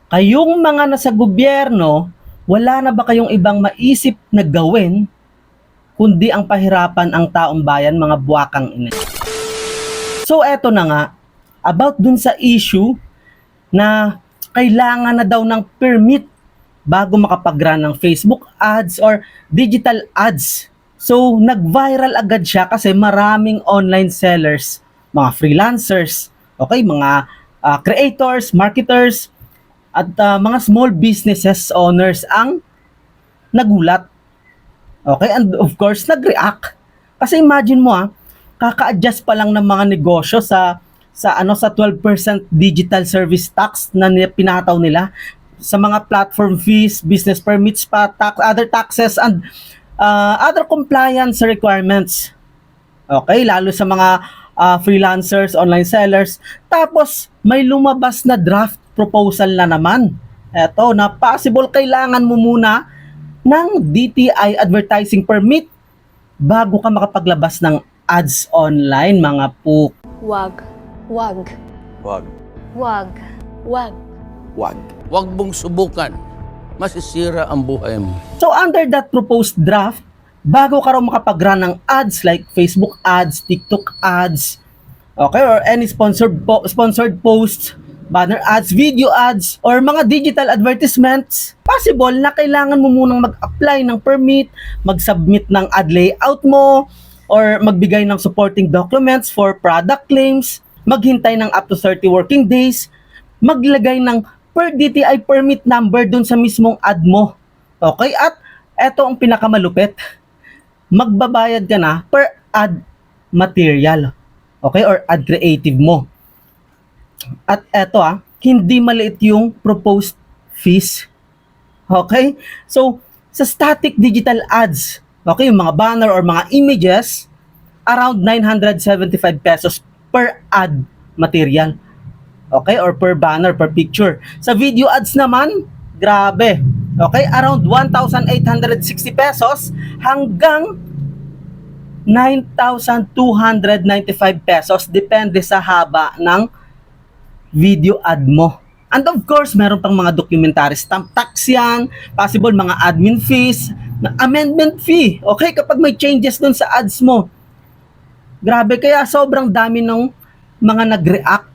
Kayong mga nasa gobyerno, wala na ba kayong ibang maisip na gawin kundi ang pahirapan ang taong bayan, mga buwakang ina? So eto na nga, about dun sa issue na kailangan na daw ng permit bago makapag-run ng Facebook ads or digital ads. So nag-viral agad siya kasi maraming online sellers, mga freelancers, okay, mga creators, marketers, at mga small businesses owners ang nagulat. Okay, and of course, nag-react. Kasi imagine mo kaka-adjust pa lang ng mga negosyo sa 12% digital service tax na pinataw nila sa mga platform fees, business permits pa, other taxes and other compliance requirements. Okay, lalo sa mga freelancers, online sellers. Tapos may lumabas na draft proposal na naman. Eto, na possible kailangan mo muna ng DTI advertising permit bago ka makapaglabas ng ads online, mga puk. Wag. Wag. Wag. Wag. Wag. Wag. Huwag mong subukan. Masisira ang buhay mo. So under that proposed draft, bago ka raw makapag-run ng ads like Facebook ads, TikTok ads, okay, or any sponsored posts, banner ads, video ads, or mga digital advertisements, possible na kailangan mo munang mag-apply ng permit, mag-submit ng ad layout mo, or magbigay ng supporting documents for product claims, maghintay ng up to 30 working days, maglagay ng per DTI permit number dun sa mismong ad mo. Okay? At eto ang pinakamalupit. Magbabayad ka na per ad material. Okay? Or ad creative mo. At eto hindi maliit yung proposed fees. Okay? So, sa static digital ads, okay, yung mga banner or mga images, around 975 pesos per ad material. Okay? Or per banner, per picture. Sa video ads naman, grabe. Okay? Around 1,860 pesos hanggang 9,295 pesos. Depende sa haba ng video ad mo. And of course, meron pang mga documentary stamp tax yan, possible mga admin fees, amendment fee, okay, kapag may changes dun sa ads mo. Grabe, kaya sobrang dami ng mga nag-react.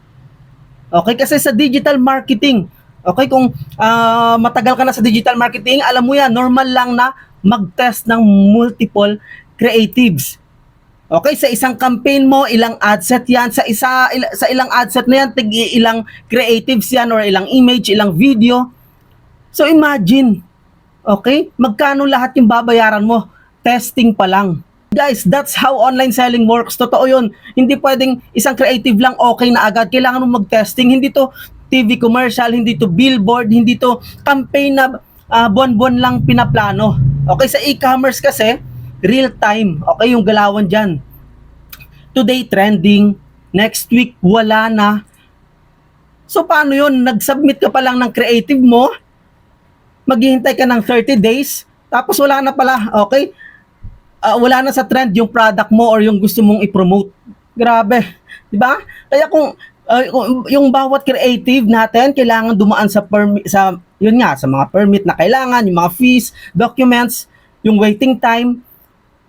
Okay, kasi sa digital marketing, okay, kung matagal ka na sa digital marketing, alam mo yan, normal lang na mag-test ng multiple creatives. Okay, sa isang campaign mo, ilang ad set yan. Sa ilang ad set na yan, ilang creatives yan or ilang image, ilang video. So imagine, okay, magkano lahat yung babayaran mo? Testing pa lang. Guys, that's how online selling works. Totoo yun. Hindi pwedeng isang creative lang okay na agad. Kailangan mo mag-testing. Hindi to TV commercial, hindi to billboard, hindi to campaign na buwan-buwan lang pinaplano. Okay, sa e-commerce kasi, real time. Okay, yung galawan dyan. Today trending, next week wala na. So paano yun? Nag-submit ka pa lang ng creative mo, maghihintay ka ng 30 days, tapos wala na pala, okay? Wala na sa trend yung product mo or yung gusto mong i-promote. Grabe, di ba? Kaya kung yung bawat creative natin kailangan dumaan sa yun nga, sa mga permit na kailangan, yung mga fees, documents, yung waiting time.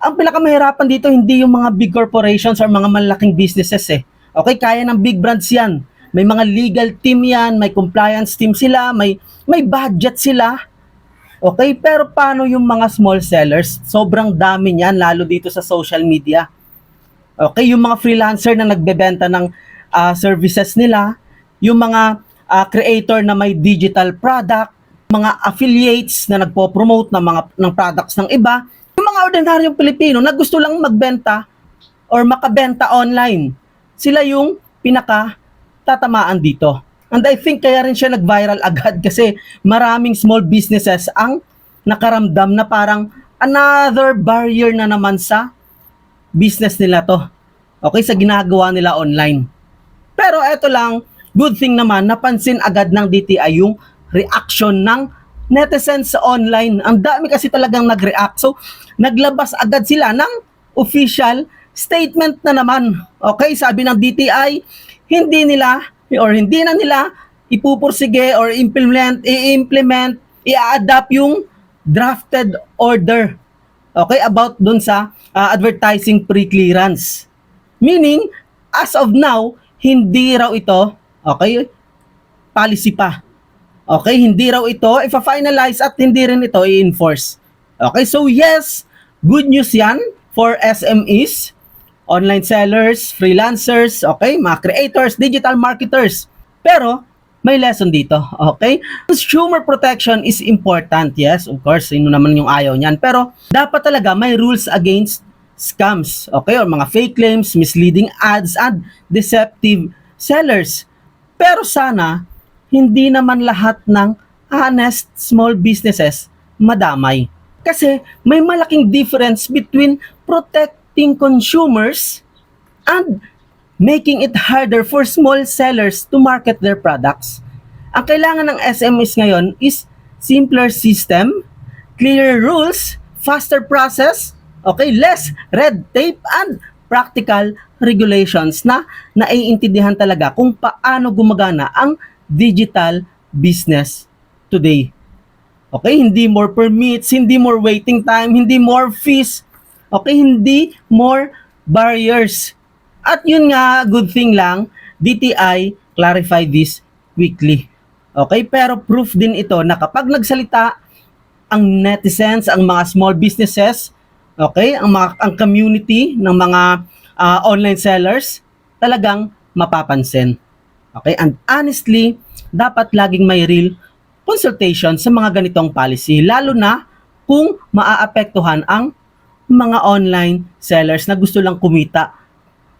Ang pinakamahirapan dito hindi yung mga big corporations or mga malaking businesses eh. Okay, kaya ng big brands yan. May mga legal team yan, may compliance team sila, may budget sila. Okay, pero paano yung mga small sellers? Sobrang dami niyan, lalo dito sa social media. Okay, yung mga freelancer na nagbebenta ng services nila, yung mga creator na may digital product, mga affiliates na nagpo-promote ng products ng iba, yung mga ordinaryong Pilipino na gusto lang magbenta or makabenta online, sila yung pinaka-tatamaan dito. And I think kaya rin siya nag-viral agad kasi maraming small businesses ang nakaramdam na parang another barrier na naman sa business nila to. Okay, sa ginagawa nila online. Pero eto lang, good thing naman, napansin agad ng DTI yung reaction ng netizens sa online. Ang dami kasi talagang nag-react. So, naglabas agad sila ng official statement na naman. Okay, sabi ng DTI, hindi na nila ipupursige or i-implement, i-adapt yung drafted order. Okay, about dun sa advertising pre-clearance. Meaning, as of now, hindi raw ito, okay, policy pa. Okay, hindi raw ito ipa-finalize at hindi rin ito i-enforce. Okay, so yes, good news yan for SMEs, online sellers, freelancers, okay, mga creators, digital marketers. Pero, may lesson dito, okay? Consumer protection is important, yes, of course, sino naman yung ayaw niyan. Pero, dapat talaga may rules against scams, okay, or mga fake claims, misleading ads, and deceptive sellers. Pero sana, hindi naman lahat ng honest small businesses madamay. Kasi may malaking difference between protecting consumers and making it harder for small sellers to market their products. Ang kailangan ng SMEs ngayon is simpler system, clearer rules, faster process, okay, less red tape, and practical regulations na naiintindihan talaga kung paano gumagana ang digital business today. Okay, hindi more permits, hindi more waiting time, hindi more fees, okay, hindi more barriers. At yun nga, good thing lang, DTI clarify this quickly. Okay, pero proof din ito na kapag nagsalita ang netizens, ang mga small businesses, okay, ang community ng mga online sellers, talagang mapapansin. Okay, and honestly, dapat laging may real consultation sa mga ganitong policy, lalo na kung maaapektuhan ang mga online sellers na gusto lang kumita.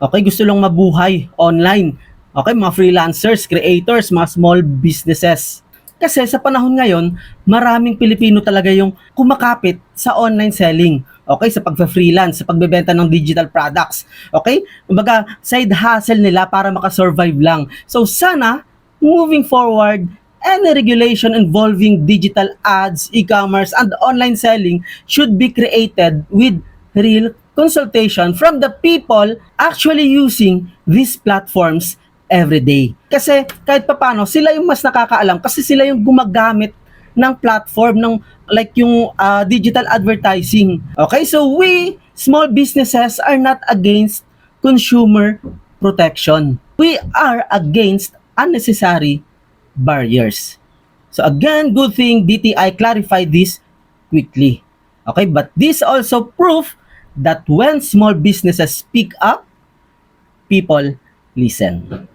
Okay, gusto lang mabuhay online. Okay, mga freelancers, creators, mga small businesses. Kasi sa panahon ngayon, maraming Pilipino talaga yung kumakapit sa online selling. Okay, sa pagfa-freelance, sa pagbebenta ng digital products. Okay? Kumbaga, side hustle nila para makasurvive lang. So sana, moving forward, any regulation involving digital ads, e-commerce, and online selling should be created with real consultation from the people actually using these platforms every day. Kasi kahit papano, sila yung mas nakakaalam kasi sila yung gumagamit ng platform ng like yung digital advertising. Okay, so we small businesses are not against consumer protection. We are against unnecessary barriers. So again, good thing DTI clarified this quickly. Okay, but this also proof that when small businesses speak up, people listen.